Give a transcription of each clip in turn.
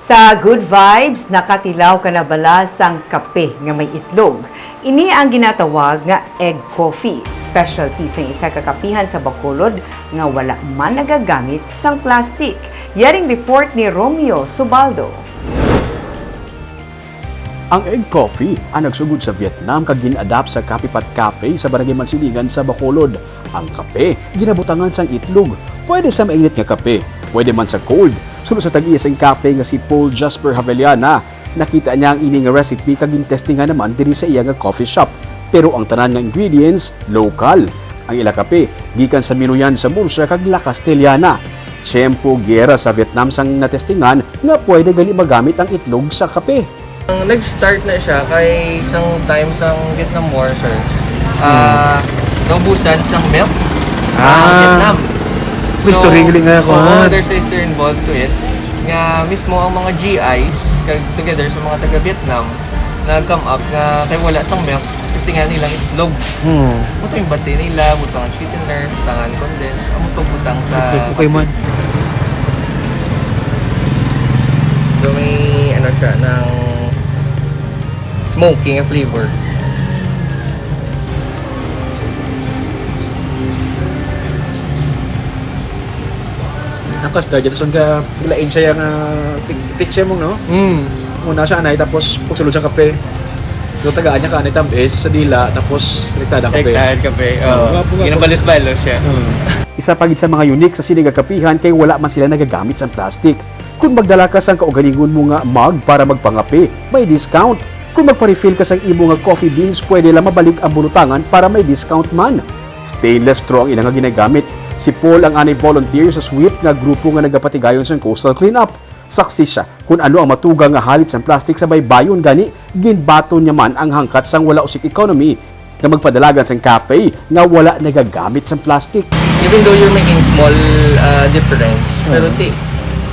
Sa Good Vibes, nakatilaw ka na bala sang kape nga may itlog. Ini ang ginatawag nga egg coffee, specialty sa isa kakapihan sa Bacolod nga wala man nagagamit sang plastic. Yaring report ni Romeo Subaldo. Ang egg coffee ang nagsugod sa Vietnam kag gin-adapt sa Kapipat Cafe sa Barangay Mansiligan sa Bacolod. Ang kape ginabutangan sang itlog. Pwede sa mainit nga kape, pwede man sa cold. Sunod sa tag-iya sa cafe nga si Paul Jasper Haveliana, nakita niya ang ining recipe kag gin-testingan naman diri sa iya nga coffee shop. Pero ang tanan nga ingredients local. Ang ila kape gikan sa Minuyan sa Murcia kag La Castellana. Tiyempo gera sa Vietnam sang natestingan nga pwede gali magamit ang itlog sa kape. Nag-start na siya kay isang time sang Vietnam War, sir. Naubusan sang milk Vietnam. History galing nga ako. There's a history involved to it. Nga mismo ang mga GIs together sa mga taga-Vietnam nag-come up nga kay wala sang milk kasi nga nilang itlog. Buto yung bati nila, butang sweetener, butangan condense, amo butang sa Okay man. So may ano siya ng smoking a flavor. Nakastar dyan. So nga, ilain siya yung fix siya mo, no? Muna siya anay, tapos pagsulod siya kape. So tagaan niya ka anay tambis sa dila, tapos rektada kape. Kape. Ginabalos-balos siya. Isa pagit sa mga unique sa sinigang kapihan kay wala man sila nagagamit sa plastic. Kung magdala ka sang kaugalingon mo nga mug para magpangape, may discount. Kung magpa-refill ka sang imo nga coffee beans, pwede lang mabalik ang bulutangan para may discount man. Stainless straw ang ilang nga ginagamit. Si Paul ang anay volunteer sa SWIP nga grupo nga nagapatigayon sa coastal cleanup. Saksi siya kung ano ang matugang nga halit sa plastic sa baybayon gani, ginbato niya man ang hangkat sang wala usik economy nga magpadalagan sa cafe nga wala nagagamit sa plastic. Even though you're making small difference, pero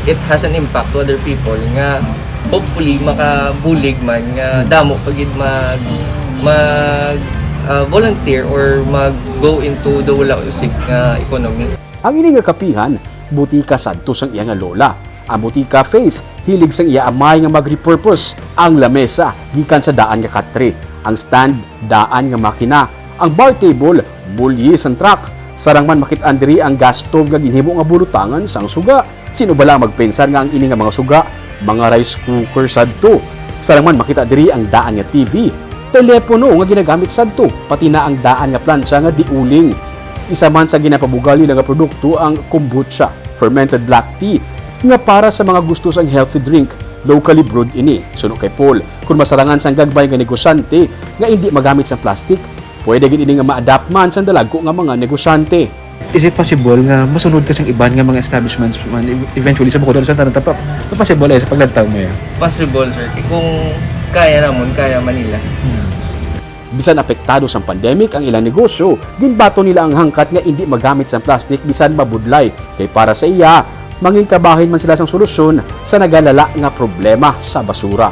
it has an impact to other people nga hopefully makabulig man nga damo pagid mag volunteer or mag-go into the wala usik nga economy. Ang ini nga kapihan, butika sadto sang iya nga lola. Ang butika Faith, hilig sang iya amay nga mag-repurpose. Ang lamesa, gikan sa daan nga katre. Ang stand, daan nga makina. Ang bar table, bulyi sang truck. Sarang man makit-an diri ang gas stove nga ginhimo nga bulutangan sang suga. Sino bala magpensar nga ang ini nga mga suga? Mga rice cooker sadto. Sarang man makita diri ang daan nga TV. Telepono nga ginagamit sadto, pati na ang daan nga plancha nga diuling. Isa man sa ginapabugali nga produkto ang kombucha, fermented black tea, nga para sa mga gusto sang healthy drink, locally brewed ini. Suno kay Paul, kung masarangan sang gagbay nga negosyante nga hindi magamit sa plastic, pwede gid ini nga ma-adapt man sa dalago nga mga negosyante. Is it possible nga masunod ka sang iban nga mga establishments man eventually sa Bacolod sa tanan tapap? Possible sa paglantaw mo yan? Possible, sir. Kung kaya Manila. Bisan apektado sa pandemic ang ilang negosyo, ginbato nila ang hangkat nga hindi magamit sa plastic bisan mabudlay. Kay para sa iya, mangin kabahin man sila sang solusyon sa nagalala nga problema sa basura.